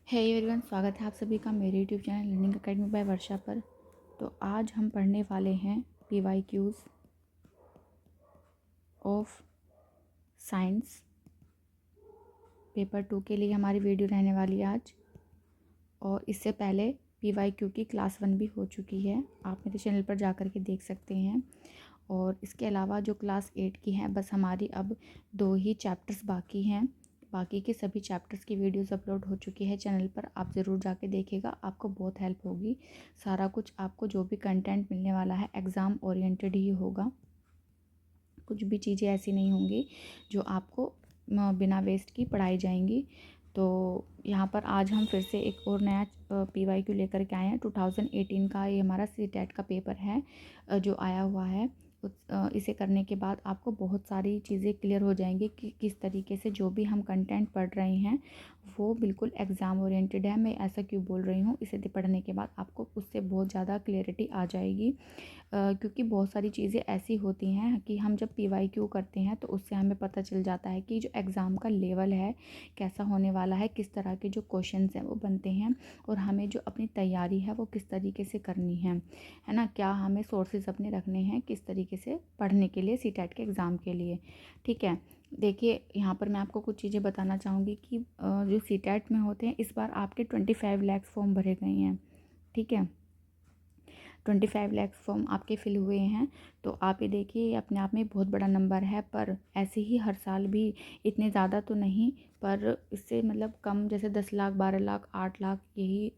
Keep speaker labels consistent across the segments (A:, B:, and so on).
A: Hey everyone, स्वागत है आप सभी का मेरे YouTube channel learning academy by Varsha पर। तो आज हम पढ़ने वाले हैं PYQs ऑफ साइंस पेपर 2 के लिए हमारी वीडियो रहने वाली है आज। और इससे पहले PYQ की क्लास 1 भी हो चुकी है, आप मेरे चैनल पर जा कर के देख सकते हैं। और इसके अलावा जो क्लास 8 की हैं, बस हमारी अब 2 ही चैप्टर्स बाकी हैं। बाकी के सभी चैप्टर्स की वीडियोस अपलोड हो चुकी है चैनल पर, आप ज़रूर जाके देखिएगा, आपको बहुत हेल्प होगी। सारा कुछ आपको जो भी कंटेंट मिलने वाला है एग्ज़ाम ओरिएंटेड ही होगा, कुछ भी चीज़ें ऐसी नहीं होंगी जो आपको बिना वेस्ट की पढ़ाई जाएंगी। तो यहाँ पर आज हम फिर से एक और नया PYQ लेकर के आए हैं। 2018 का ये हमारा CTET का पेपर है जो आया हुआ है। इसे करने के बाद आपको बहुत सारी चीज़ें क्लियर हो जाएंगी कि किस तरीके से जो भी हम कंटेंट पढ़ रहे हैं वो बिल्कुल एग्ज़ाम ओरिएंटेड है। मैं ऐसा क्यों बोल रही हूँ, इसे पढ़ने के बाद आपको उससे बहुत ज़्यादा क्लियरिटी आ जाएगी। क्योंकि बहुत सारी चीज़ें ऐसी होती हैं कि हम जब PYQ करते हैं तो उससे हमें पता चल जाता है कि जो एग्ज़ाम का लेवल है कैसा होने वाला है, किस तरह के जो क्वेश्चंस हैं वो बनते हैं, और हमें जो अपनी तैयारी है वो किस तरीके से करनी है ना। क्या हमें सोर्सेज अपने रखने हैं किस तरीके से पढ़ने के लिए CTET के एग्ज़ाम के लिए। ठीक है, देखिए यहाँ पर मैं आपको कुछ चीज़ें बताना चाहूँगी कि जो CTET में होते हैं, इस बार आपके 25 लाख फॉर्म भरे गए हैं। ठीक है, 25 लाख फॉर्म आपके फिल हुए हैं। तो आप ये देखिए, ये अपने आप में बहुत बड़ा नंबर है, पर ऐसे ही हर साल भी इतने ज़्यादा तो नहीं, पर इससे मतलब कम, जैसे 10 लाख 12 लाख 8 लाख यही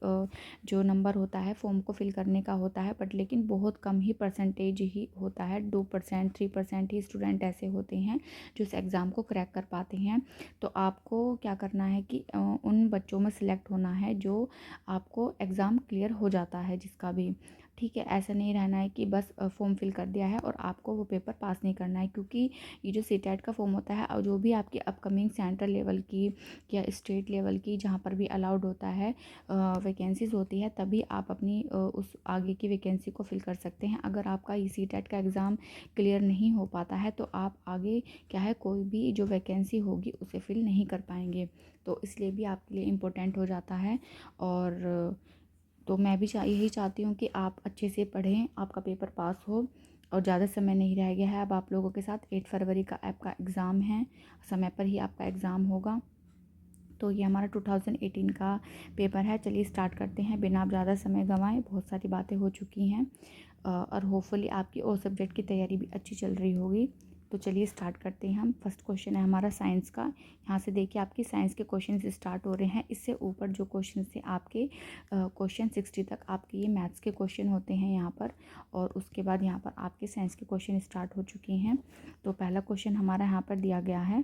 A: जो नंबर होता है फॉर्म को फिल करने का होता है। बट लेकिन बहुत कम ही परसेंटेज ही होता है, 2% 3% ही स्टूडेंट ऐसे होते हैं जो इस एग्ज़ाम को क्रैक कर पाते हैं। तो आपको क्या करना है कि उन बच्चों में सिलेक्ट होना है जो आपको एग्ज़ाम क्लियर हो जाता है जिसका भी। ठीक है, ऐसा नहीं रहना है कि बस फॉर्म फिल कर दिया है और आपको वो पेपर पास नहीं करना है। क्योंकि ये जो CTET का फॉर्म होता है और जो भी आपकी अपकमिंग सेंट्रल लेवल की या स्टेट लेवल की जहाँ पर भी अलाउड होता है वैकेंसीज़ होती है, तभी आप अपनी उस आगे की वैकेंसी को फिल कर सकते हैं। अगर आपका ये CTET का एग्ज़ाम क्लियर नहीं हो पाता है तो आप आगे क्या है, कोई भी जो वैकेंसी होगी उसे फिल नहीं कर पाएंगे। तो इसलिए भी आपके लिए इम्पोर्टेंट हो जाता है। और तो मैं भी यही चाहती हूँ कि आप अच्छे से पढ़ें, आपका पेपर पास हो। और ज़्यादा समय नहीं रह गया है अब आप लोगों के साथ, 8 फरवरी का आपका एग्ज़ाम है, समय पर ही आपका एग्ज़ाम होगा। तो ये हमारा 2018 का पेपर है। चलिए स्टार्ट करते हैं बिना आप ज़्यादा समय गंवाएं, बहुत सारी बातें हो चुकी हैं और होपफुली आपकी और सब्जेक्ट की तैयारी भी अच्छी चल रही होगी। तो चलिए स्टार्ट करते हैं हम। फर्स्ट क्वेश्चन है हमारा साइंस का। यहाँ से देखिए आपकी साइंस के क्वेश्चन स्टार्ट हो रहे हैं। इससे ऊपर जो क्वेश्चन थे आपके क्वेश्चन 60 तक आपके ये मैथ्स के क्वेश्चन होते हैं यहाँ पर। और उसके बाद यहाँ पर आपके साइंस के क्वेश्चन स्टार्ट हो चुके हैं। तो पहला क्वेश्चन हमारा यहाँ पर दिया गया है,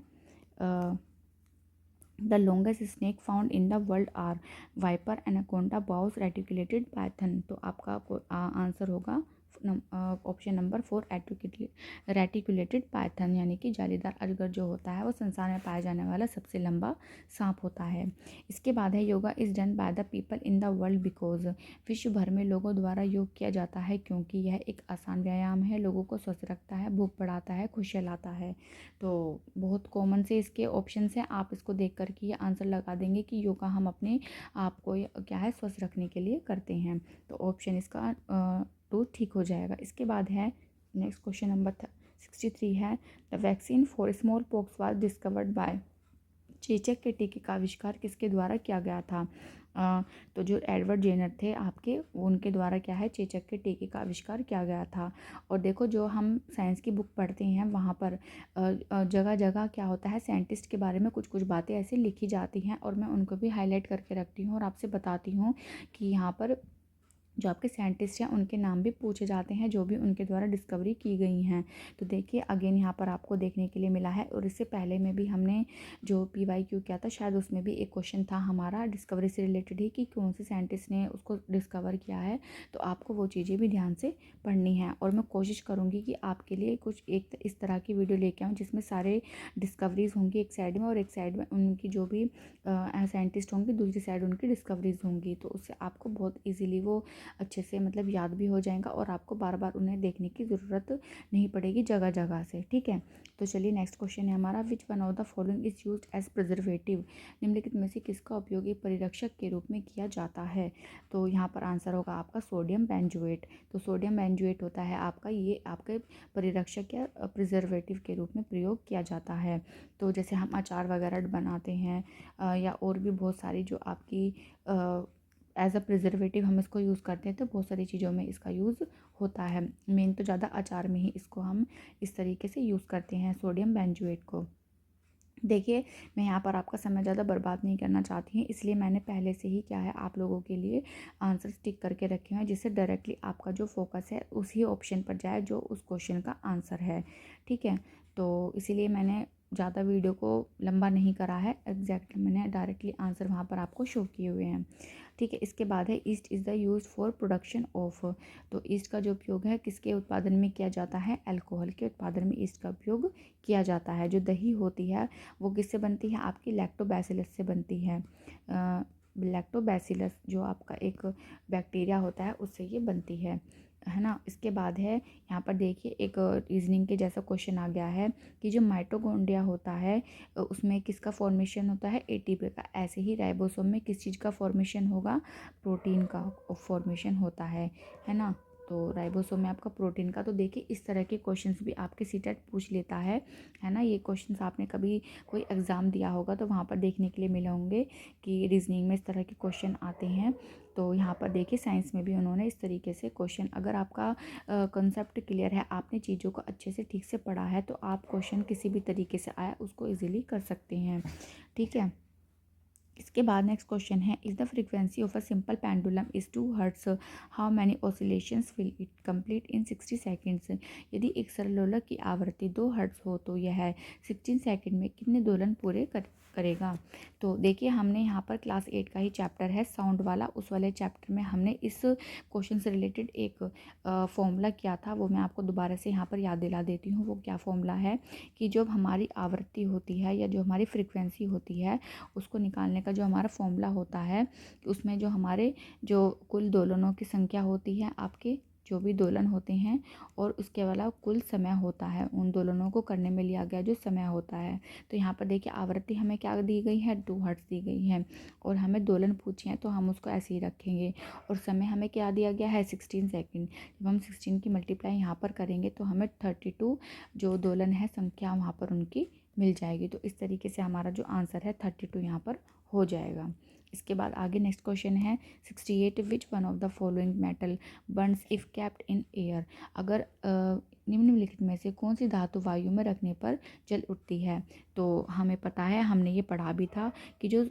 A: the longest snake found in the world are viper, anaconda, boas, reticulated python. तो आपका आंसर होगा ऑप्शन नंबर 4, रेटिकुलेटेड पाइथन, यानी कि जालीदार अजगर जो होता है वो संसार में पाया जाने वाला सबसे लंबा सांप होता है। इसके बाद है, yoga is done by the people in the world because, विश्व भर में लोगों द्वारा योग किया जाता है क्योंकि यह एक आसान व्यायाम है, लोगों को स्वस्थ रखता है, भूख बढ़ाता है, खुशियाँ लाता है। तो बहुत कॉमन से इसके ऑप्शन हैं, आप इसको देख कर के ये आंसर लगा देंगे कि योगा हम अपने आप को क्या है स्वस्थ रखने के लिए करते हैं। तो ऑप्शन इसका 2 ठीक हो जाएगा। इसके बाद है नेक्स्ट क्वेश्चन नंबर 63 है, the vaccine for small pox was discovered by, चेचक के टीके का आविष्कार किसके द्वारा किया गया था। तो जो एडवर्ड जेनर थे आपके, उनके द्वारा क्या है चेचक के टीके का आविष्कार किया गया था। और देखो, जो हम साइंस की बुक पढ़ते हैं वहाँ पर जगह जगह क्या होता है, साइंटिस्ट के बारे में कुछ कुछ बातें ऐसे लिखी जाती हैं और मैं उनको भी हाईलाइट करके रखती हूँ और आपसे बताती हूँ कि यहाँ पर जो आपके साइंटिस्ट हैं उनके नाम भी पूछे जाते हैं जो भी उनके द्वारा डिस्कवरी की गई हैं। तो देखिए अगेन यहाँ पर आपको देखने के लिए मिला है। और इससे पहले में भी हमने जो PYQ किया था, शायद उसमें भी एक क्वेश्चन था हमारा डिस्कवरी से रिलेटेड ही, कि कौन से साइंटिस्ट ने उसको डिस्कवर किया है। तो आपको वो चीज़ें भी ध्यान से पढ़नी है। और मैं कोशिश करूँगी कि आपके लिए कुछ एक इस तरह की वीडियो लेके आऊँ जिसमें सारे डिस्कवरीज़ होंगी एक साइड में, और एक साइड में उनकी जो भी साइंटिस्ट होंगे दूसरी साइड उनकी डिस्कवरीज़ होंगी। तो उससे आपको बहुत ईजीली वो अच्छे से मतलब याद भी हो जाएगा और आपको बार बार उन्हें देखने की ज़रूरत नहीं पड़ेगी जगह जगह से। ठीक है, तो चलिए नेक्स्ट क्वेश्चन है हमारा, which one of the following is used as preservative. निम्नलिखित में से किसका उपयोग एक परिरक्षक के रूप में किया जाता है। तो यहाँ पर आंसर होगा आपका सोडियम बेंजोएट। तो सोडियम बेंजोएट होता है आपका, ये आपके परिरक्षक या प्रिजर्वेटिव के रूप में प्रयोग किया जाता है। तो जैसे हम अचार वगैरह बनाते हैं या और भी बहुत सारी जो आपकी एज अ प्रिजर्वेटिव हम इसको यूज़ करते हैं, तो बहुत सारी चीज़ों में इसका यूज़ होता है। मेन तो ज़्यादा अचार में ही इसको हम इस तरीके से यूज़ करते हैं सोडियम बेंजोएट को। देखिए, मैं यहाँ पर आपका समय ज़्यादा बर्बाद नहीं करना चाहती हूँ, इसलिए मैंने पहले से ही क्या है आप लोगों के लिए आंसर टिक करके रखे हैं, जिससे डायरेक्टली आपका जो फोकस है उसी ऑप्शन पर जाए जो उस क्वेश्चन का आंसर है। ठीक है, तो इसीलिए मैंने ज़्यादा वीडियो को लंबा नहीं करा है, एग्जैक्टली मैंने डायरेक्टली आंसर वहाँ पर आपको शो किए हुए हैं। ठीक है, इसके बाद है east is the use for production of. तो ईस्ट का जो उपयोग है किसके उत्पादन में किया जाता है, अल्कोहल के उत्पादन में ईस्ट का उपयोग किया जाता है। जो दही होती है वो किससे बनती है, आपकी लैक्टोबैसिलस से बनती है। लैक्टोबैसिलस जो आपका एक बैक्टीरिया होता है उससे ये बनती है ना। इसके बाद है यहाँ पर देखिए एक रीजनिंग के जैसा क्वेश्चन आ गया है कि जो माइटोकॉन्ड्रिया होता है उसमें किसका फॉर्मेशन होता है, एटीपी का। ऐसे ही राइबोसोम में किस चीज़ का फॉर्मेशन होगा, प्रोटीन का फॉर्मेशन होता है ना। तो राइबोसोम में आपका प्रोटीन का। तो देखिए इस तरह के क्वेश्चंस भी आपके सीटेट पूछ लेता है ना। ये क्वेश्चंस आपने कभी कोई एग्ज़ाम दिया होगा तो वहाँ पर देखने के लिए मिले होंगे कि रीजनिंग में इस तरह के क्वेश्चन आते हैं। तो यहाँ पर देखिए साइंस में भी उन्होंने इस तरीके से क्वेश्चन, अगर आपका कंसेप्ट क्लियर है, आपने चीज़ों को अच्छे से ठीक से पढ़ा है, तो आप क्वेश्चन किसी भी तरीके से आया उसको ईजिली कर सकते हैं। ठीक है, इसके बाद नेक्स्ट क्वेश्चन है, is the frequency of a simple pendulum is 2 hertz, how many oscillations will it complete in 60 seconds. यदि एक सरलोलक की आवृत्ति 2 हर्ट्स हो तो यह 16 सेकंड में कितने दोलन पूरे करेगा। तो देखिए हमने यहाँ पर क्लास 8 का ही चैप्टर है साउंड वाला, उस वाले चैप्टर में हमने इस क्वेश्चन से रिलेटेड एक फॉर्मूला किया था, वो मैं आपको दोबारा से यहाँ पर याद दिला देती हूँ। वो क्या फॉर्मूला है कि जब हमारी आवृत्ति होती है या जो हमारी फ्रीक्वेंसी होती है उसको निकालने का जो हमारा फॉर्मूला होता है, उसमें जो हमारे जो कुल दोलनों की संख्या होती है, आपके जो भी दोलन होते हैं, और उसके अलावा कुल समय होता है, उन दोलनों को करने में लिया गया जो समय होता है। तो यहाँ पर देखिए आवृत्ति हमें क्या दी गई है, 2 हर्ट्ज दी गई है, और हमें दोलन पूछे हैं तो हम उसको ऐसे ही रखेंगे। और समय हमें क्या दिया गया है, 16 सेकंड। जब हम 16 की मल्टीप्लाई यहाँ पर करेंगे तो हमें 32 जो दोलन है संख्या वहाँ पर उनकी मिल जाएगी। तो इस तरीके से हमारा जो आंसर है 32 यहाँ पर हो जाएगा। इसके बाद आगे नेक्स्ट क्वेश्चन है 68, विच one of the following metal Burns if kept in air. अगर निम्नलिखित में से कौन सी धातु वायु में रखने पर जल उठती है। तो हमें पता है, हमने ये पढ़ा भी था कि जो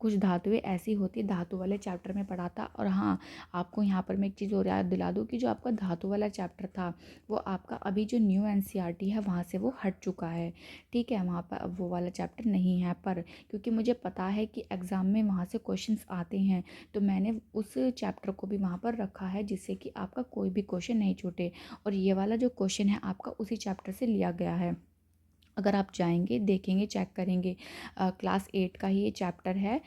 A: कुछ धातुएं ऐसी होती, धातु वाले चैप्टर में पढ़ा था। और हाँ, आपको यहाँ पर मैं एक चीज़ और याद दिला दूँ कि जो आपका धातु वाला चैप्टर था वो आपका अभी जो न्यू एनसीईआरटी है वहाँ से वो हट चुका है। ठीक है, वहाँ पर अब वो वाला चैप्टर नहीं है, पर क्योंकि मुझे पता है कि एग्ज़ाम में वहाँ से क्वेश्चंस आते हैं तो मैंने उस चैप्टर को भी वहाँ पर रखा है, जिससे कि आपका कोई भी क्वेश्चन नहीं छूटे। और ये वाला जो क्वेश्चन है आपका उसी चैप्टर से लिया गया है। अगर आप जाएंगे, देखेंगे, चेक करेंगे, क्लास 8 का ही ये चैप्टर है,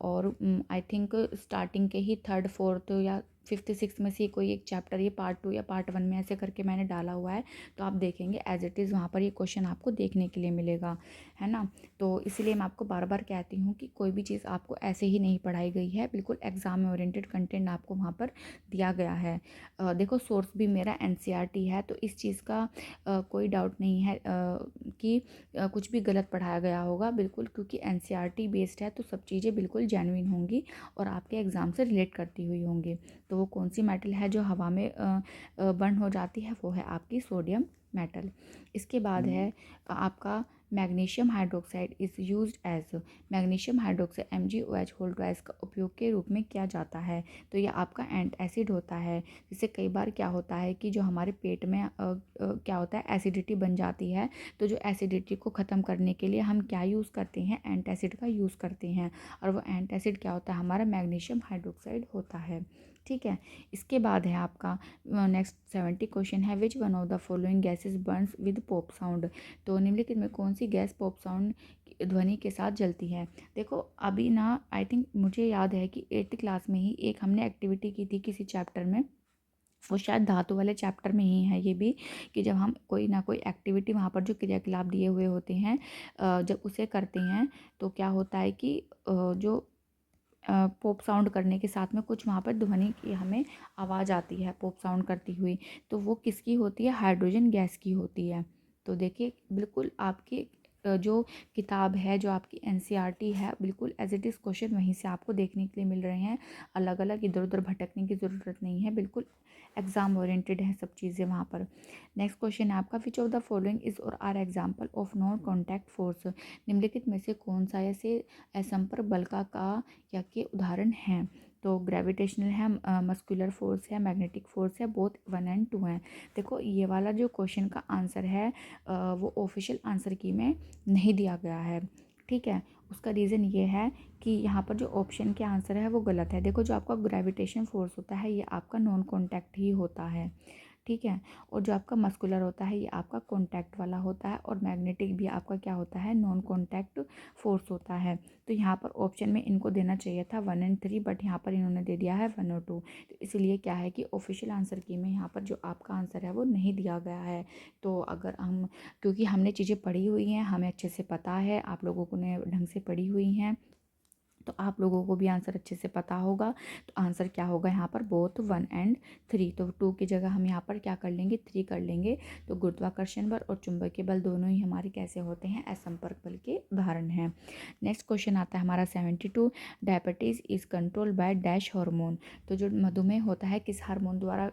A: और आई थिंक स्टार्टिंग के ही 3rd 4th या 5th 6th में से कोई एक चैप्टर, ये पार्ट 2 या पार्ट 1 में ऐसे करके मैंने डाला हुआ है। तो आप देखेंगे एज इट इज़ वहाँ पर ये क्वेश्चन आपको देखने के लिए मिलेगा, है ना। तो इसलिए मैं आपको बार बार कहती हूँ कि कोई भी चीज़ आपको ऐसे ही नहीं पढ़ाई गई है, बिल्कुल एग्ज़ाम में ओरिएंटेड कंटेंट आपको वहाँ पर दिया गया है। देखो सोर्स भी मेरा एनसीईआरटी है, तो इस चीज़ का कोई डाउट नहीं है कि कुछ भी गलत पढ़ाया गया होगा, बिल्कुल, क्योंकि एनसीईआरटी बेस्ड है तो सब चीज़ें बिल्कुल जेन्युइन होंगी और आपके एग्ज़ाम से रिलेट करती हुई होंगी। तो वो कौन सी मेटल है जो हवा में बर्न हो जाती है, वो है आपकी सोडियम मेटल। इसके बाद है आपका magnesium hydroxide is used as. Magnesium hydroxide MgOH होल गैस का उपयोग के रूप में किया जाता है। तो यह आपका एंट एसिड होता है, जिससे कई बार क्या होता है कि जो हमारे पेट में क्या होता है, एसिडिटी बन जाती है। तो जो एसिडिटी को ख़त्म करने के लिए हम क्या यूज़ करते हैं, एंटासिड का यूज़ करते हैं, और वो एंटासिड क्या होता है, हमारा मैग्नीशियम हाइड्रोक्साइड होता है। ठीक है, इसके बाद है आपका नेक्स्ट 70 क्वेश्चन है, विच one of the following gases Burns with pop sound. तो निम्नलिखित में कौन सी गैस पॉप साउंड ध्वनि के साथ जलती है। देखो अभी ना आई थिंक मुझे याद है कि 8th क्लास में ही एक हमने एक्टिविटी की थी किसी चैप्टर में, वो शायद धातु वाले चैप्टर में ही है ये भी, कि जब हम कोई ना कोई एक्टिविटी वहाँ पर जो क्रियाकलाप दिए हुए होते हैं जब उसे करते हैं तो क्या होता है कि जो पॉप साउंड करने के साथ में कुछ वहाँ पर ध्वनि की हमें आवाज़ आती है पॉप साउंड करती हुई, तो वो किसकी होती है, हाइड्रोजन गैस की होती है। तो देखिए बिल्कुल आपकी जो किताब है, जो आपकी एनसीईआरटी है, बिल्कुल एज इट इज़ क्वेश्चन वहीं से आपको देखने के लिए मिल रहे हैं। अलग अलग इधर उधर भटकने की ज़रूरत नहीं है, बिल्कुल एग्जाम ओरिएंटेड है सब चीज़ें वहाँ पर। नेक्स्ट क्वेश्चन है आपका, which of the following is or are example of non contact force. निम्नलिखित में से कौन सा ऐसे असंपर्क बल का या के उदाहरण हैं। तो ग्रेविटेशनल है, मस्कुलर फोर्स है, मैग्नेटिक फोर्स है, बोथ 1 और 2 हैं। देखो ये वाला जो क्वेश्चन का आंसर है वो ऑफिशियल आंसर की में नहीं दिया गया है, ठीक है। उसका रीज़न ये है कि यहाँ पर जो ऑप्शन के आंसर है वो गलत है। देखो जो आपका ग्रेविटेशन फोर्स होता है ये आपका नॉन कॉन्टैक्ट ही होता है, ठीक है। और जो आपका मस्कुलर होता है ये आपका कॉन्टैक्ट वाला होता है, और मैग्नेटिक भी आपका क्या होता है, नॉन कॉन्टैक्ट फोर्स होता है। तो यहाँ पर ऑप्शन में इनको देना चाहिए था 1 और 3, बट यहाँ पर इन्होंने दे दिया है 1 और 2। तो इसीलिए क्या है कि ऑफिशियल आंसर की में यहाँ पर जो आपका आंसर है वो नहीं दिया गया है। तो अगर हम, क्योंकि हमने चीज़ें पढ़ी हुई हैं, हमें अच्छे से पता है, आप लोगों को ने ढंग से पढ़ी हुई हैं, तो आप लोगों को भी आंसर अच्छे से पता होगा। तो आंसर क्या होगा यहाँ पर, बोथ 1 और 3। तो 2 की जगह हम यहाँ पर क्या कर लेंगे, 3 कर लेंगे। तो गुरुत्वाकर्षण बल और चुंबकीय बल दोनों ही हमारे कैसे होते हैं, असंपर्क बल के उदाहरण हैं। नेक्स्ट क्वेश्चन आता है हमारा 72, diabetes is control by dash hormone. तो जो मधुमेह होता है किस हार्मोन द्वारा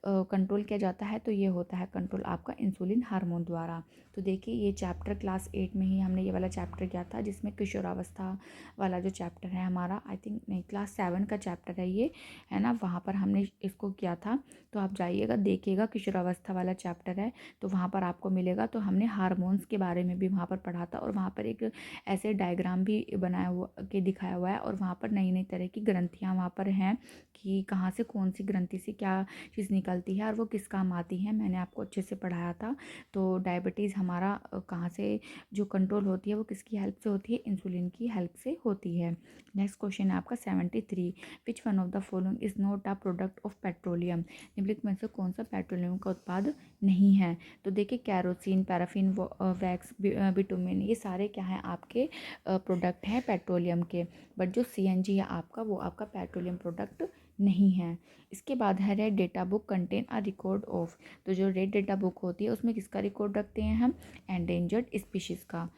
A: कंट्रोल किया जाता है, तो ये होता है कंट्रोल आपका इंसुलिन हार्मोन द्वारा। तो देखिए ये चैप्टर क्लास 8 में ही हमने ये वाला चैप्टर किया था, जिसमें किशोरावस्था वाला जो चैप्टर है हमारा, आई थिंक नहीं क्लास 7 का चैप्टर है ये, है ना, वहाँ पर हमने इसको किया था। तो आप जाइएगा देखिएगा, किशोरावस्था वाला चैप्टर है, तो वहाँ पर आपको मिलेगा। तो हमने हार्मोन्स के बारे में भी वहाँ पर पढ़ा था, और वहाँ पर एक ऐसे डायग्राम भी बनाया हुआ के दिखाया हुआ है, और वहाँ पर नई नई तरह की ग्रंथियाँ वहाँ पर हैं कि कहाँ से कौन सी ग्रंथि से क्या चीज़ निकलती है और वो किस काम आती है, मैंने आपको अच्छे से पढ़ाया था। तो डायबिटीज़ हमारा कहाँ से जो कंट्रोल होती है वो किसकी हेल्प से होती है, इंसुलिन की हेल्प से होती है। नेक्स्ट क्वेश्चन है आपका 73, विच one of the following is not a product of petroleum. निम्नलिखित में से कौन सा पेट्रोलियम का उत्पाद नहीं है। तो देखिए कैरोसिन, पैराफिन, वैक्स, बिटुमिन, ये सारे क्या हैं, आपके प्रोडक्ट हैं पेट्रोलियम के। बट जो सीएनजी है आपका, वो आपका पेट्रोलियम प्रोडक्ट नहीं है। इसके बाद है red data book contain a record of. तो जो रेड डेटा बुक होती है उसमें किसका रिकॉर्ड रखते हैं हम, एंडेंजर्ड स्पीशीज़ का।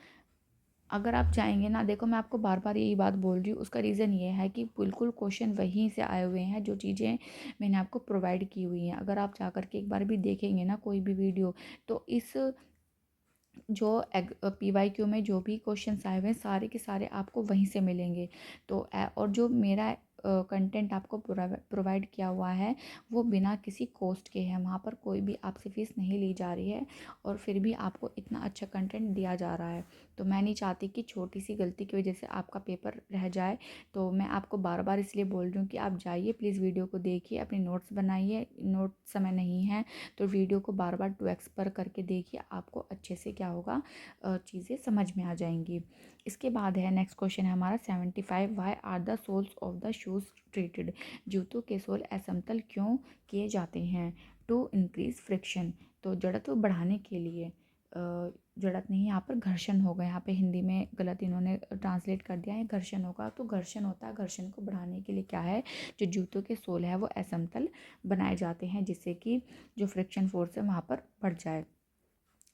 A: अगर आप चाहेंगे ना, देखो मैं आपको बार बार यही बात बोल रही हूँ, उसका रीज़न ये है कि बिल्कुल क्वेश्चन वहीं से आए हुए हैं, जो चीज़ें मैंने आपको प्रोवाइड की हुई हैं। अगर आप जा कर के एक बार भी देखेंगे ना कोई भी वीडियो, तो इस जो PYQ में जो भी क्वेश्चंस आए हुए हैं सारे के सारे आपको वहीं से मिलेंगे। तो और जो मेरा कंटेंट आपको प्रोवाइड किया हुआ है वो बिना किसी कॉस्ट के है, वहाँ पर कोई भी आपसे फीस नहीं ली जा रही है, और फिर भी आपको इतना अच्छा कंटेंट दिया जा रहा है। तो मैं नहीं चाहती कि छोटी सी गलती की वजह से आपका पेपर रह जाए। तो मैं आपको बार बार इसलिए बोल रही हूँ कि आप जाइए प्लीज़, वीडियो को देखिए, अपने नोट्स बनाइए। नोट समय नहीं है तो वीडियो को बार बार 2x पर करके देखिए, आपको अच्छे से क्या होगा, चीज़ें समझ में आ जाएंगी। इसके बाद है नेक्स्ट क्वेश्चन है हमारा 75, why are the soles of the shoes treated. जूतों के सोल असमतल क्यों किए जाते हैं, टू इंक्रीज फ्रिक्शन। तो जड़त्व बढ़ाने के लिए, जड़त नहीं, यहाँ पर घर्षण होगा, यहाँ पे हिंदी में गलत इन्होंने ट्रांसलेट कर दिया है, घर्षण होगा। तो घर्षण होता है, घर्षण को बढ़ाने के लिए क्या है, जो जूतों के सोल है वो असमतल बनाए जाते हैं, जिससे कि जो फ्रिक्शन फोर्स है वहाँ पर बढ़ जाए।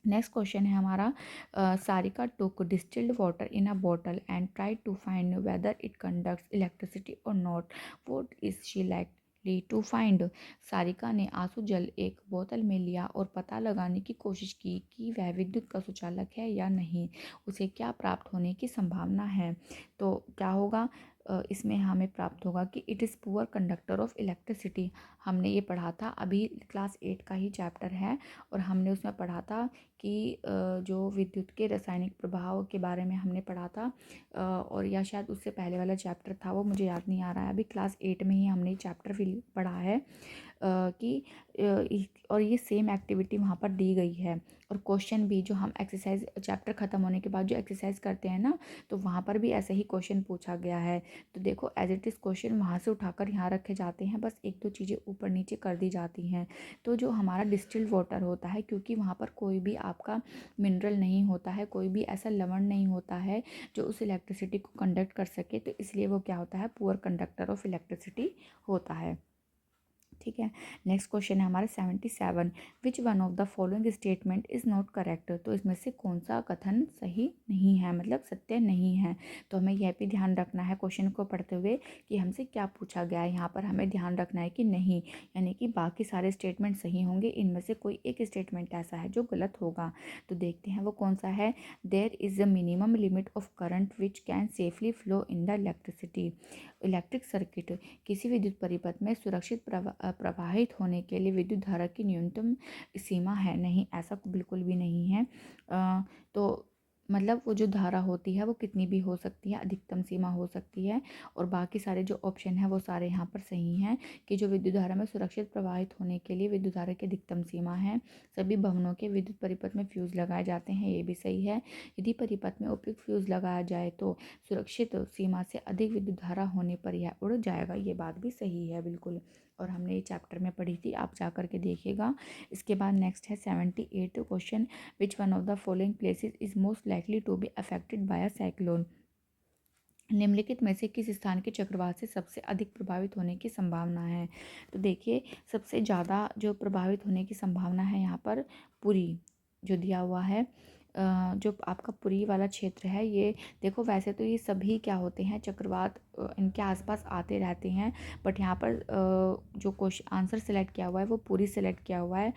A: नेक्स्ट क्वेश्चन है हमारा, Sarika took distilled water in a bottle and try to find whether it conducts electricity or not, what is she likely to find. Sarika ने आंसू जल एक बोतल में लिया और पता लगाने की कोशिश की कि वह विद्युत का सुचालक है या नहीं, उसे क्या प्राप्त होने की संभावना है। तो क्या होगा, इसमें हमें प्राप्त होगा कि it is poor conductor of electricity. हमने ये पढ़ा था, अभी क्लास 8 का ही चैप्टर है, और हमने उसमें पढ़ा था कि जो विद्युत के रासायनिक प्रभाव के बारे में हमने पढ़ा था, और या शायद उससे पहले वाला चैप्टर था वो मुझे याद नहीं आ रहा है। अभी क्लास 8 में ही हमने चैप्टर पढ़ा है और ये सेम एक्टिविटी वहाँ पर दी गई है। और क्वेश्चन भी जो हम एक्सरसाइज चैप्टर ख़त्म होने के बाद जो एक्सरसाइज करते हैं ना, तो वहाँ पर भी ऐसे ही क्वेश्चन पूछा गया है। तो देखो एज इट इज़ क्वेश्चन वहाँ से उठाकर यहाँ रखे जाते हैं, बस एक दो चीज़ें ऊपर नीचे कर दी जाती हैं। तो जो हमारा डिस्टिल्ड वाटर होता है, क्योंकि वहाँ पर कोई भी आपका मिनरल नहीं होता है, कोई भी ऐसा लवण नहीं होता है जो उस इलेक्ट्रिसिटी को कंडक्ट कर सके, तो इसलिए वो क्या होता है, पुअर कंडक्टर ऑफ इलेक्ट्रिसिटी होता है। ठीक है। नेक्स्ट क्वेश्चन है हमारा 77, विच one of the following statement is not correct. तो इसमें से कौन सा कथन सही नहीं है, मतलब सत्य नहीं है। तो हमें यह भी ध्यान रखना है क्वेश्चन को पढ़ते हुए कि हमसे क्या पूछा गया है। यहाँ पर हमें ध्यान रखना है कि नहीं, यानी कि बाकी सारे स्टेटमेंट सही होंगे, इनमें से कोई एक स्टेटमेंट ऐसा है जो गलत होगा। तो देखते हैं वो कौन सा है। There is a minimum limit of current which can safely flow in the electricity. Electric circuit, किसी विद्युत परिपथ में सुरक्षित प्रवाहित होने के लिए विद्युत धारा की न्यूनतम सीमा है। नहीं, ऐसा बिल्कुल भी नहीं है। तो मतलब वो जो धारा होती है वो कितनी भी हो सकती है, अधिकतम सीमा हो सकती है। और बाकी सारे जो ऑप्शन हैं वो सारे यहाँ पर सही हैं कि जो विद्युत धारा में सुरक्षित प्रवाहित होने के लिए विद्युत धारा की अधिकतम सीमा है। सभी भवनों के विद्युत परिपथ में फ्यूज़ लगाए जाते हैं, ये भी सही है। यदि परिपथ में उपयुक्त फ्यूज़ लगाया जाए तो सुरक्षित सीमा से अधिक विद्युत धारा होने पर यह उड़ जाएगा, ये बात भी सही है बिल्कुल। और हमने ये चैप्टर में पढ़ी थी, आप जा कर के देखिएगा। इसके बाद नेक्स्ट है 78 question, which one of the following places is most likely to be affected by a cyclone. निम्नलिखित में से किस स्थान के चक्रवात से सबसे अधिक प्रभावित होने की संभावना है। तो देखिए सबसे ज़्यादा जो प्रभावित होने की संभावना है यहाँ पर पुरी जो दिया हुआ है। जो आपका पुरी वाला क्षेत्र है, ये देखो वैसे तो ये सभी क्या होते हैं, चक्रवात इनके आसपास आते रहते हैं, बट यहाँ पर जो क्वेश्चन आंसर सेलेक्ट किया हुआ है वो पूरी सेलेक्ट किया हुआ है।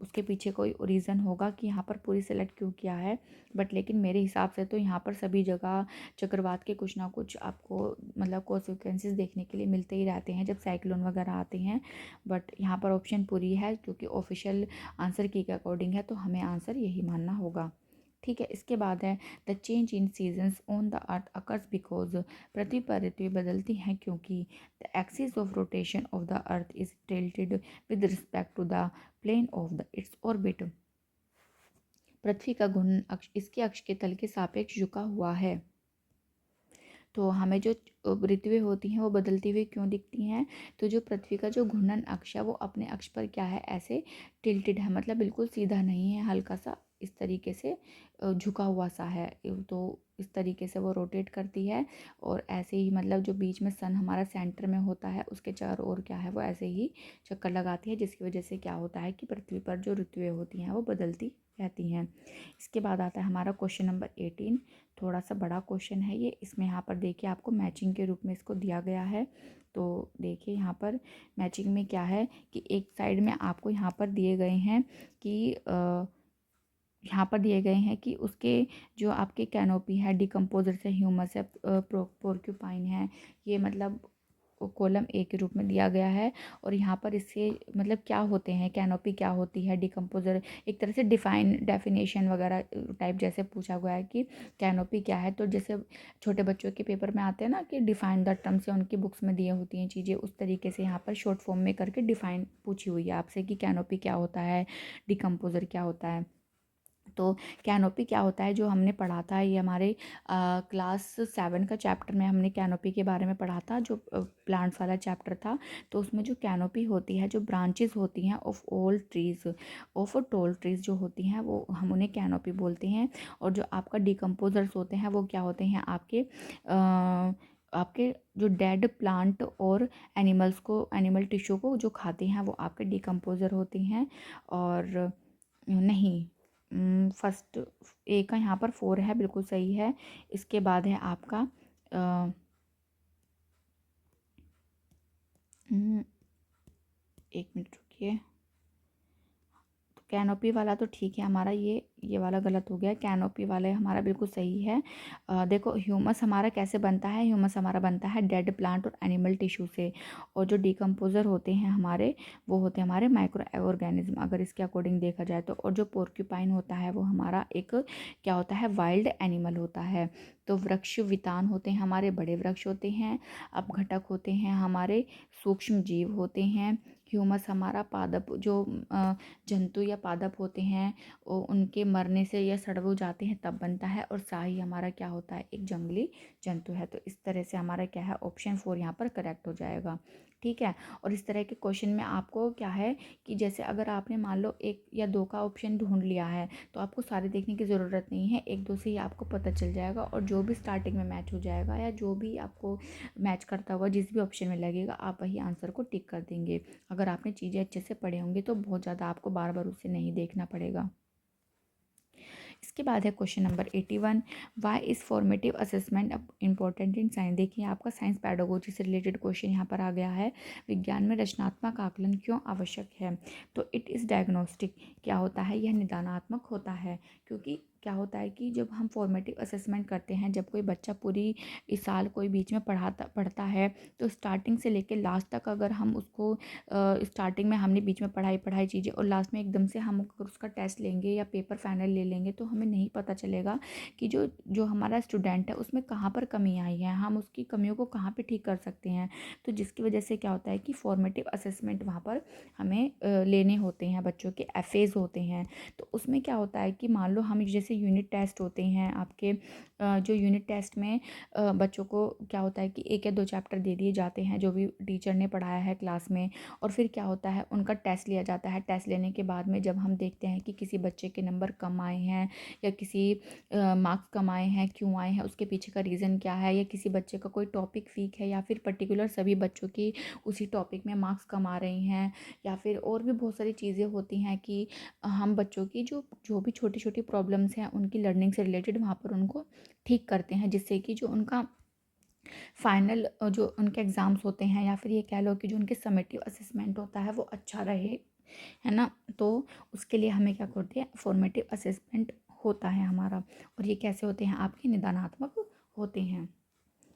A: उसके पीछे कोई रीज़न होगा कि यहाँ पर पूरी सेलेक्ट क्यों किया है, बट लेकिन मेरे हिसाब से तो यहाँ पर सभी जगह चक्रवात के कुछ ना कुछ आपको मतलब कॉन्सिक्वेंसेस देखने के लिए मिलते ही रहते हैं जब साइक्लोन वगैरह आते हैं। बट यहाँ पर ऑप्शन पूरी है, क्योंकि ऑफिशियल आंसर की के अकॉर्डिंग है, तो हमें आंसर यही मानना होगा। ठीक है। इसके बाद है the change in seasons on the earth occurs because. पृथ्वी पर ऋतुएं बदलती हैं क्योंकि the axis of rotation of the earth is tilted with respect to the plane of the its orbit. पृथ्वी का घूर्णन अक्ष इसके अक्ष के तल के सापेक्ष झुका हुआ है। तो हमें जो ऋतुएं होती हैं वो बदलती हुई क्यों दिखती हैं, तो जो पृथ्वी का जो घूर्णन अक्ष है वो अपने अक्ष पर क्या है, ऐसे टिल्टेड है, मतलब बिल्कुल सीधा नहीं है, हल्का सा इस तरीके से झुका हुआ सा है। तो इस तरीके से वो रोटेट करती है। और ऐसे ही मतलब जो बीच में सन हमारा सेंटर में होता है उसके चारों ओर क्या है वो ऐसे ही चक्कर लगाती है, जिसकी वजह से क्या होता है कि पृथ्वी पर जो ऋतुएं होती हैं वो बदलती रहती हैं। इसके बाद आता है हमारा क्वेश्चन नंबर 18। थोड़ा सा बड़ा क्वेश्चन है ये। इसमें यहाँ पर देखिए आपको मैचिंग के रूप में इसको दिया गया है। तो देखिए यहाँ पर मैचिंग में क्या है कि एक साइड में आपको यहाँ पर दिए गए हैं कि यहाँ पर दिए गए हैं कि उसके जो आपके कैनोपी है, डिकम्पोजर से ह्यूमस है, पोर्क्यूपाइन है, ये मतलब कॉलम ए के रूप में दिया गया है। और यहाँ पर इससे मतलब क्या होते हैं, कैनोपी क्या होती है, डिकम्पोजर, एक तरह से डेफिनेशन वगैरह टाइप जैसे पूछा गया है कि कैनोपी क्या है। तो जैसे छोटे बच्चों के पेपर में आते हैं ना कि डिफाइन द टर्म्स, या उनकी बुक्स में दी होती हैं चीज़ें, उस तरीके से यहाँ पर शॉर्ट फॉर्म में करके डिफाइन पूछी हुई है आपसे कि कैनोपी क्या होता है, डिकम्पोजर क्या होता है। तो कैनोपी क्या होता है, जो हमने पढ़ा था, ये हमारे क्लास 7 का चैप्टर में हमने कैनोपी के बारे में पढ़ा था, जो प्लांट्स वाला चैप्टर था। तो उसमें जो कैनोपी होती है, जो ब्रांचेस होती हैं of all trees, of tall trees जो होती हैं वो हम उन्हें कैनोपी बोलते हैं। और जो आपका डिकम्पोजर्स होते हैं वो क्या होते हैं, आपके जो डेड प्लांट और एनिमल्स को, एनिमल टिश्यू को जो खाते हैं वो आपके डिकम्पोजर होते हैं। और नहीं, फर्स्ट ए का यहाँ पर 4 है, बिल्कुल सही है। इसके बाद है आपका एक मिनट रुकिए। तो कैनोपी वाला तो ठीक है हमारा, ये ये वाला गलत हो गया, कैनोपी वाला हमारा बिल्कुल सही है। देखो ह्यूमस हमारा कैसे बनता है, ह्यूमस हमारा बनता है डेड प्लांट और एनिमल टिश्यू से, और जो डिकम्पोजर होते हैं हमारे वो होते हैं हमारे माइक्रो ऑर्गेनिज्म अगर इसके अकॉर्डिंग देखा जाए तो। और जो पोर्क्यूपाइन होता है वो हमारा एक क्या होता है, वाइल्ड एनिमल होता है। तो वृक्ष वितान होते हैं हमारे बड़े वृक्ष होते हैं, अपघटक होते हैं हमारे सूक्ष्म जीव होते हैं। ह्यूमस हमारा पादप जो जंतु या पादप होते हैं उनके मरने से या सड़ वो जाते हैं तब बनता है। और शाही हमारा क्या होता है, एक जंगली जंतु है। तो इस तरह से हमारा क्या है, ऑप्शन 4 यहाँ पर करेक्ट हो जाएगा। ठीक है। और इस तरह के क्वेश्चन में आपको क्या है कि जैसे अगर आपने मान लो 1 या 2 का ऑप्शन ढूंढ लिया है तो आपको सारे देखने की ज़रूरत नहीं है, 1-2 से ही आपको पता चल जाएगा। और जो भी स्टार्टिंग में मैच हो जाएगा या जो भी आपको मैच करता हुआ जिस भी ऑप्शन में लगेगा आप वही आंसर को टिक कर देंगे। अगर आपने चीज़ें अच्छे से पढ़े होंगे तो बहुत ज़्यादा आपको बार बार उसे नहीं देखना पड़ेगा। इसके बाद है question number 81, why is formative assessment important in science. देखिए आपका साइंस पैडागोजी से रिलेटेड क्वेश्चन यहाँ पर आ गया है। विज्ञान में रचनात्मक आकलन क्यों आवश्यक है। तो इट इज़ डायग्नोस्टिक, क्या होता है, यह निदानात्मक होता है। क्योंकि क्या होता है कि जब हम फॉर्मेटिव असेसमेंट करते हैं, जब कोई बच्चा पूरी इस साल कोई बीच में पढ़ता है तो स्टार्टिंग से लेकर लास्ट तक अगर हम उसको स्टार्टिंग में हमने बीच में पढ़ाई चीज़ें और लास्ट में एकदम से हम अगर उसका टेस्ट लेंगे या पेपर फाइनल ले लेंगे तो हमें नहीं पता चलेगा कि जो जो हमारा स्टूडेंट है उसमें कहाँ पर कमी आई है, हम उसकी कमियों को कहाँ पे ठीक कर सकते हैं। तो जिसकी वजह से क्या होता है कि फॉर्मेटिव असेसमेंट वहाँ पर हमें लेने होते हैं, बच्चों के एफेज होते हैं। तो उसमें क्या होता है कि मान लो हम जैसे यूनिट टेस्ट होते हैं आपके, जो यूनिट टेस्ट में बच्चों को क्या होता है कि 1 या 2 चैप्टर दे दिए जाते हैं जो भी टीचर ने पढ़ाया है क्लास में, और फिर क्या होता है उनका टेस्ट लिया जाता है। टेस्ट लेने के बाद में जब हम देखते हैं कि किसी बच्चे के नंबर कम आए हैं या किसी मार्क्स कम आए हैं, क्यों आए हैं, उसके पीछे का रीज़न क्या है, या किसी बच्चे का कोई टॉपिक वीक है या फिर पर्टिकुलर सभी बच्चों की उसी टॉपिक में मार्क्स कम आ रही हैं, या फिर और भी बहुत सारी चीज़ें होती हैं कि हम बच्चों की जो जो भी छोटी छोटी प्रॉब्लम्स हैं उनकी लर्निंग से रिलेटेड वहाँ पर उनको ठीक करते हैं, जिससे कि जो उनका फाइनल जो उनके एग्ज़ाम्स होते हैं या फिर ये कह लो कि जो उनके समेटिव असेसमेंट होता है वो अच्छा रहे, है ना। तो उसके लिए हमें क्या करते हैं, फॉर्मेटिव असेसमेंट होता है हमारा। और ये कैसे होते हैं, आपके निदानात्मक होते हैं।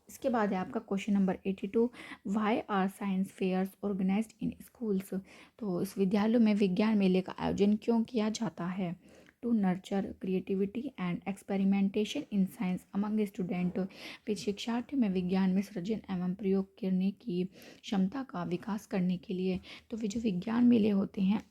A: इसके बाद है आपका question number 82, why are science fairs organised in schools. तो इस विद्यालयों में विज्ञान मेले का आयोजन क्यों किया जाता है। To nurture creativity and experimentation in science among student. फिर शिक्षार्थियों में विज्ञान में सृजन एवं प्रयोग करने की क्षमता का विकास करने के लिए। तो वे जो विज्ञान मेले होते हैं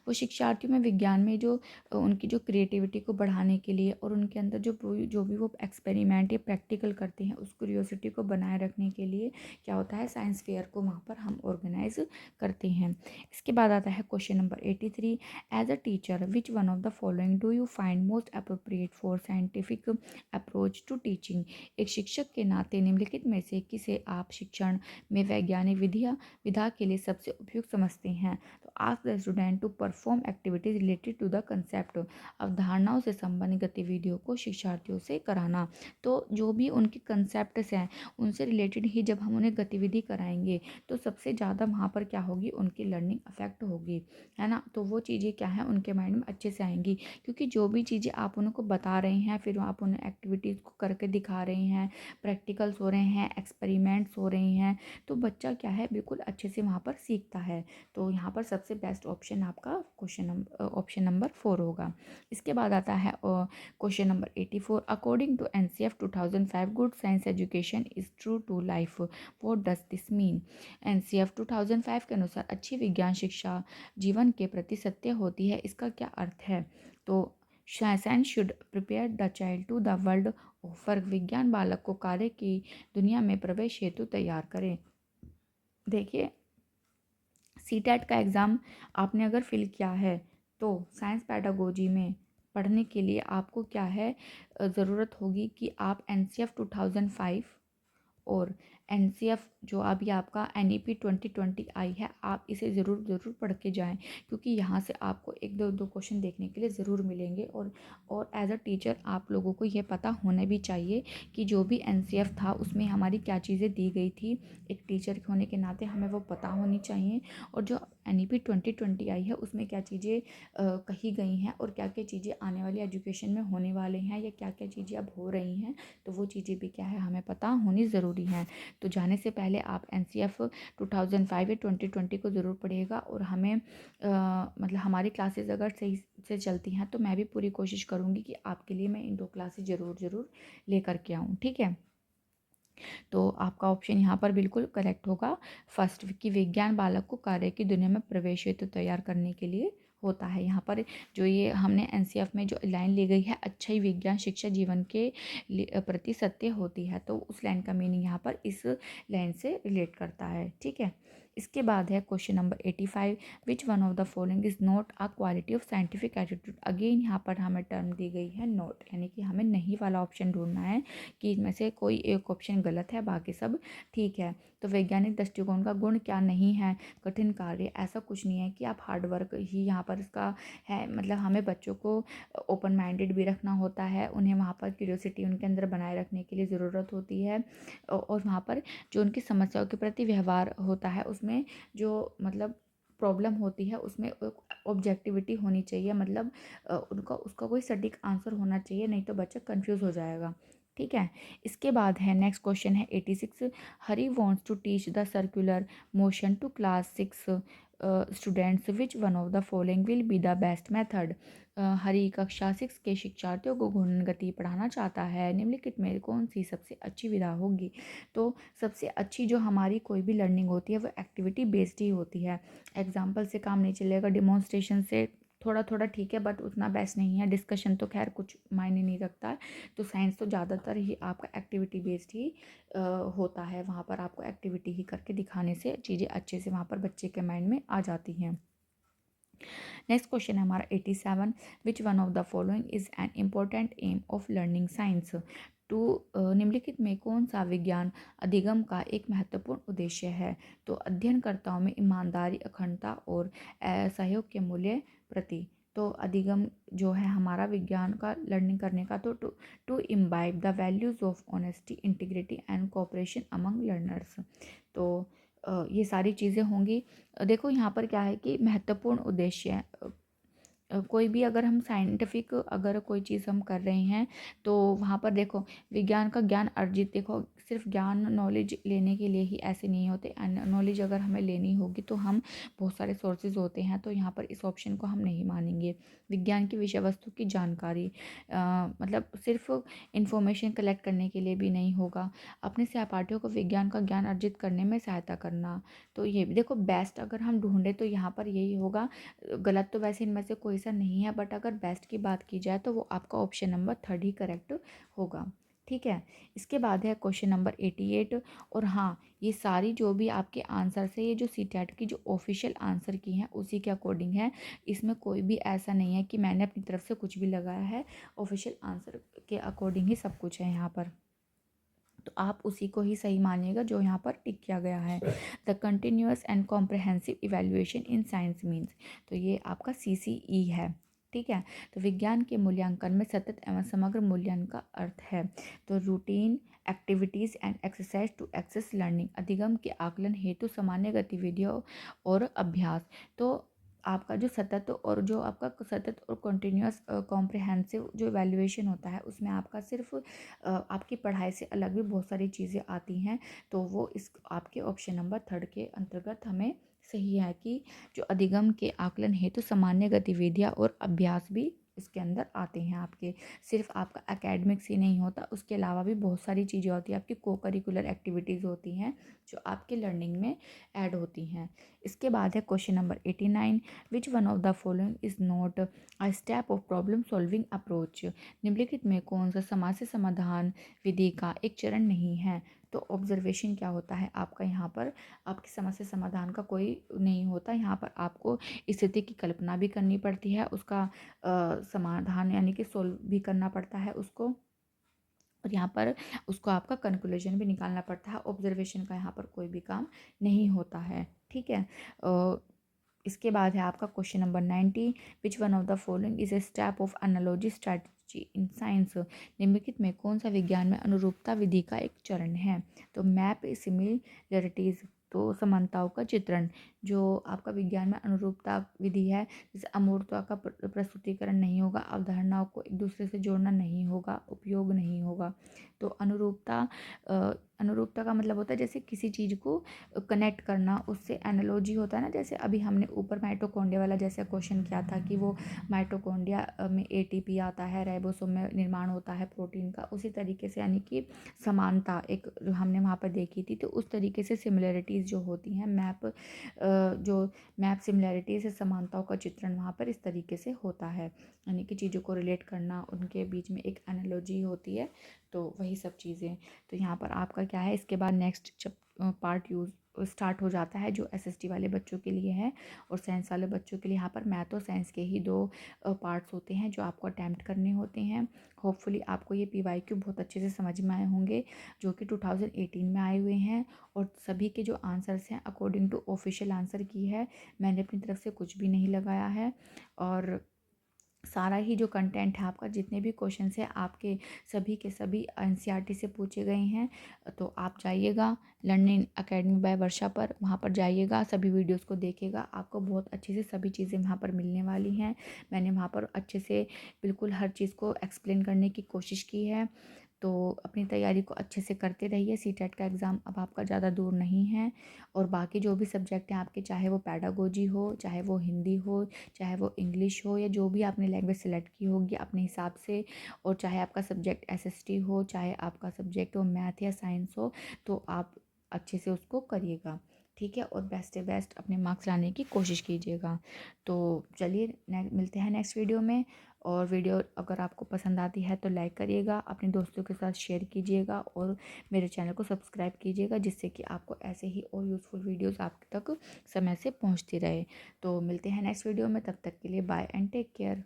A: वो शिक्षार्थियों में विज्ञान में जो उनकी जो क्रिएटिविटी को बढ़ाने के लिए और उनके अंदर जो भी वो एक्सपेरिमेंट या प्रैक्टिकल करते हैं उस क्यूरियोसिटी को बनाए रखने के लिए क्या होता है, साइंस फेयर को वहाँ पर हम ऑर्गेनाइज करते हैं। इसके बाद आता है question number 83, as a teacher which one of the following do you find most appropriate for scientific approach to teaching. एक शिक्षक के नाते निम्नलिखित में से किसे आप शिक्षण में वैज्ञानिक विधा के लिए सबसे उपयुक्त समझते हैं। तो ask the student to perform activities related to the concept. अवधारणाओं से संबंधित गतिविधियों को शिक्षार्थियों से कराना। तो जो भी उनके कंसेप्ट्स हैं उनसे रिलेटेड ही जब हम उन्हें गतिविधि कराएंगे तो सबसे ज़्यादा वहाँ पर क्या होगी, उनकी लर्निंग अफेक्ट होगी, है ना। तो वो चीज़ें क्या है उनके माइंड में अच्छे से आएंगी, क्योंकि जो भी चीज़ें आप उनको बता रहे हैं फिर आप उन्हें एक्टिविटीज़ को करके दिखा रहे हैं, प्रैक्टिकल्स हो रहे हैं, एक्सपेरिमेंट्स हो रहे हैं, तो बच्चा क्या है बिल्कुल अच्छे से वहाँ पर सीखता है। तो यहाँ पर सबसे बेस्ट ऑप्शन आपका ऑप्शन नंबर 4 होगा। इसके बाद आता है question number 84, according to NCF 2005 good science education is true to life, what does this mean. NCF 2005 के अनुसार अच्छी विज्ञान शिक्षा जीवन के प्रति सत्य होती है, इसका क्या अर्थ है। तो science should prepare the child to the world of work. विज्ञान बालक को कार्य की दुनिया में प्रवेश हेतु तैयार करें। देखिए CTET का एग्ज़ाम आपने अगर फिल किया है तो साइंस पैडागोजी में पढ़ने के लिए आपको क्या है ज़रूरत होगी कि आप NCF 2005 और एनसीएफ जो अभी आपका एनईपी 2020 आई है, आप इसे ज़रूर पढ़ के जाएं, क्योंकि यहाँ से आपको एक दो क्वेश्चन देखने के लिए ज़रूर मिलेंगे। और एज अ टीचर आप लोगों को ये पता होना भी चाहिए कि जो भी एनसीएफ था उसमें हमारी क्या चीज़ें दी गई थी। एक टीचर होने के नाते हमें वो पता होनी चाहिए। और जो एनईपी 2020 आई है उसमें क्या चीज़ें कही गई हैं और क्या क्या चीज़ें आने वाली एजुकेशन में होने वाले हैं या क्या क्या चीज़ें अब हो रही हैं, तो वो चीज़ें भी क्या है हमें पता होनी ज़रूरी है। तो जाने से पहले आप एनसीएफ 2005 या 2020 को ज़रूर पढ़िएगा। और हमें मतलब हमारी क्लासेस अगर सही से चलती हैं तो मैं भी पूरी कोशिश करूँगी कि आपके लिए मैं इन 2 क्लासेस ज़रूर लेकर के आऊँ, ठीक है। तो आपका ऑप्शन यहाँ पर बिल्कुल करेक्ट होगा फर्स्ट, कि विज्ञान बालक को कार्य की दुनिया में प्रवेश हेतु तैयार करने के लिए होता है। यहाँ पर जो ये हमने एनसीएफ में जो लाइन ली गई है, अच्छा ही विज्ञान शिक्षा जीवन के प्रति सत्य होती है, तो उस लाइन का मीनिंग यहाँ पर इस लाइन से रिलेट करता है, ठीक है। इसके बाद है question number 85, which one of the following is not a quality of scientific attitude. Again यहाँ पर हमें टर्म दी गई है नॉट, यानी कि हमें नहीं वाला ऑप्शन ढूंढना है कि इनमें से कोई एक ऑप्शन गलत है, बाकी सब ठीक है। तो वैज्ञानिक दृष्टिकोण का गुण क्या नहीं है? कठिन कार्य, ऐसा कुछ नहीं है कि आप हार्ड वर्क ही यहाँ पर इसका है। मतलब हमें बच्चों को ओपन माइंडेड भी रखना होता है, उन्हें वहाँ पर क्यूरियोसिटी उनके अंदर बनाए रखने के लिए ज़रूरत होती है। और वहाँ पर जो उनकी समस्याओं के प्रति व्यवहार होता है उसमें जो मतलब प्रॉब्लम होती है उसमें ऑब्जेक्टिविटी होनी चाहिए। मतलब उनका उसका कोई सटीक आंसर होना चाहिए, नहीं तो बच्चा कंफ्यूज हो जाएगा, ठीक है। इसके बाद है नेक्स्ट क्वेश्चन है 86, Hari wants to teach the circular motion to class 6 students, which one of the following will be the best method. Hari कक्षा 6 के शिक्षार्थियों को घूर्णन गति पढ़ाना चाहता है, निम्नलिखित में कौन सी सबसे अच्छी विधा होगी। तो सबसे अच्छी जो हमारी कोई भी लर्निंग होती है वो एक्टिविटी बेस्ड ही होती है। एग्जाम्पल से काम नहीं चलेगा, डिमॉन्स्ट्रेशन से थोड़ा थोड़ा ठीक है बट उतना बेस्ट नहीं है। डिस्कशन तो खैर कुछ मायने नहीं रखता है। तो साइंस तो ज़्यादातर ही आपका एक्टिविटी बेस्ड ही होता है, वहाँ पर आपको एक्टिविटी ही करके दिखाने से चीज़ें अच्छे से वहाँ पर बच्चे के माइंड में आ जाती हैं। नेक्स्ट क्वेश्चन है हमारा 87, which one of the following is an important aim of learning science to. निम्नलिखित में कौन सा विज्ञान अधिगम का एक महत्वपूर्ण उद्देश्य है। तो अध्ययनकर्ताओं में ईमानदारी, अखंडता और सहयोग के मूल्य प्रति। तो अधिगम जो है हमारा विज्ञान का लर्निंग करने का, तो to imbibe the values of honesty, integrity and cooperation among learners. तो ये सारी चीज़ें होंगी। देखो यहाँ पर क्या है कि महत्वपूर्ण उद्देश्य है। कोई भी अगर हम साइंटिफिक अगर कोई चीज़ हम कर रहे हैं तो वहाँ पर देखो विज्ञान का ज्ञान अर्जित, देखो सिर्फ ज्ञान नॉलेज लेने के लिए ही ऐसे नहीं होते। नॉलेज अगर हमें लेनी होगी तो हम बहुत सारे सोर्सेज होते हैं, तो यहाँ पर इस ऑप्शन को हम नहीं मानेंगे। विज्ञान की विषय वस्तु की जानकारी मतलब सिर्फ इंफॉर्मेशन कलेक्ट करने के लिए भी नहीं होगा, अपने सहपाठियों को विज्ञान का ज्ञान अर्जित करने में सहायता करना। तो ये भी देखो बेस्ट अगर हम ढूंढे तो यहाँ पर यही होगा। गलत तो वैसे इनमें से कोई सा नहीं है, बट अगर बेस्ट की बात की जाए तो वो आपका ऑप्शन नंबर 3 ही करेक्ट होगा, ठीक है। इसके बाद है क्वेश्चन नंबर 88। और हाँ, ये सारी जो भी आपके आंसर्स है, ये जो सीटेट की जो ऑफिशियल आंसर की हैं उसी के अकॉर्डिंग है। इसमें कोई भी ऐसा नहीं है कि मैंने अपनी तरफ से कुछ भी लगाया है, ऑफिशियल आंसर के अकॉर्डिंग ही सब कुछ है यहाँ पर। तो आप उसी को ही सही मानिएगा जो यहाँ पर टिक किया गया है। The continuous and comprehensive evaluation in science means, तो ये आपका CCE है, ठीक है। तो विज्ञान के मूल्यांकन में सतत एवं समग्र मूल्यांकन का अर्थ है। तो routine activities and exercise to assess learning, अधिगम के आकलन हेतु सामान्य गतिविधियों और अभ्यास। तो आपका जो सतत और जो आपका सतत और कंटिन्यूअस कॉम्प्रहेंसिव जो इवैल्यूएशन होता है उसमें आपका सिर्फ आपकी पढ़ाई से अलग भी बहुत सारी चीज़ें आती हैं। तो वो इस आपके ऑप्शन नंबर 3 के अंतर्गत हमें सही है कि जो अधिगम के आकलन हेतु सामान्य गतिविधियाँ और अभ्यास भी इसके अंदर आते हैं। आपके सिर्फ आपका एकेडमिक्स ही नहीं होता, उसके अलावा भी बहुत सारी चीज़ें होती हैं, आपकी को करिकुलर एक्टिविटीज़ होती हैं जो आपके लर्निंग में ऐड होती हैं। इसके बाद है question number 89, which one of the following is not a step of problem solving approach. निम्नलिखित में कौन सा समस्या समाधान विधि का एक चरण नहीं है। तो ऑब्जर्वेशन क्या होता है आपका, यहाँ पर आपकी समस्या समाधान का कोई नहीं होता। यहाँ पर आपको स्थिति की कल्पना भी करनी पड़ती है, उसका समाधान यानी कि सोल्व भी करना पड़ता है उसको। और यहाँ पर उसको आपका कंक्लूजन भी निकालना पड़ता है। ऑब्जर्वेशन का यहाँ पर कोई भी काम नहीं होता है, ठीक है। इसके बाद है आपका question number 90, which one of the following is a step of analogy strategy in science. निम्नलिखित में कौन सा विज्ञान में अनुरूपता विधि का एक चरण है। तो मैप सिमिलरिटीज, तो समानताओं का चित्रण। जो आपका विज्ञान में अनुरूपता विधि है, जैसे अमूर्तता का प्रस्तुतिकरण नहीं होगा, अवधारणाओं को एक दूसरे से जोड़ना नहीं होगा, उपयोग नहीं होगा। तो अनुरूपता का मतलब होता है जैसे किसी चीज़ को कनेक्ट करना, उससे एनालॉजी होता है ना। जैसे अभी हमने ऊपर माइटोकॉन्ड्रिया वाला जैसा क्वेश्चन किया था कि वो माइटोकॉन्ड्रिया में एटीपी आता है, राइबोसोम में निर्माण होता है प्रोटीन का, उसी तरीके से यानी कि समानता एक जो हमने वहाँ पर देखी थी। तो उस तरीके से सिमिलरिटीज़ जो होती हैं, जो मैप सिमिलरिटीज़ है, समानताओं का चित्रण वहाँ पर इस तरीके से होता है, यानी कि चीज़ों को रिलेट करना, उनके बीच में एक एनालॉजी होती है। तो वही सब चीज़ें। तो यहाँ पर आपका क्या है, इसके बाद नेक्स्ट जब पार्ट यूज़ स्टार्ट हो जाता है जो एसएसटी वाले बच्चों के लिए है, और साइंस वाले बच्चों के लिए यहाँ पर मैथ और साइंस के ही 2 पार्ट्स होते हैं जो आपको अटैम्प्ट करने होते हैं। होपफुली आपको ये पीवाईक्यू बहुत अच्छे से समझ में आए होंगे, जो कि 2018 में आए हुए हैं। और सभी के जो आंसर्स हैं अकॉर्डिंग टू ऑफिशियल आंसर की है, मैंने अपनी तरफ से कुछ भी नहीं लगाया है। और सारा ही जो कंटेंट है आपका, जितने भी क्वेश्चंस हैं आपके, सभी के सभी एनसीईआरटी से पूछे गए हैं। तो आप जाइएगा लर्निंग एकेडमी बाय वर्षा पर, वहाँ पर जाइएगा, सभी वीडियोस को देखिएगा, आपको बहुत अच्छे से सभी चीज़ें वहाँ पर मिलने वाली हैं। मैंने वहाँ पर अच्छे से बिल्कुल हर चीज़ को एक्सप्लेन करने की कोशिश की है। तो अपनी तैयारी को अच्छे से करते रहिए। सीटेट का एग्ज़ाम अब आपका ज़्यादा दूर नहीं है। और बाकी जो भी सब्जेक्ट हैं आपके, चाहे वो पैडागोजी हो, चाहे वो हिंदी हो, चाहे वो इंग्लिश हो, या जो भी आपने लैंग्वेज सेलेक्ट की होगी अपने हिसाब से, और चाहे आपका सब्जेक्ट एसएसटी हो, चाहे आपका सब्जेक्ट हो मैथ या साइंस हो, तो आप अच्छे से उसको करिएगा, ठीक है। और बेस्ट से बेस्ट अपने मार्क्स लाने की कोशिश कीजिएगा। तो चलिए मिलते हैं नेक्स्ट वीडियो में। और वीडियो अगर आपको पसंद आती है तो लाइक करिएगा, अपने दोस्तों के साथ शेयर कीजिएगा, और मेरे चैनल को सब्सक्राइब कीजिएगा, जिससे कि आपको ऐसे ही और यूज़फुल वीडियोस आप तक समय से पहुंचती रहे। तो मिलते हैं नेक्स्ट वीडियो में, तब तक के लिए बाय एंड टेक केयर।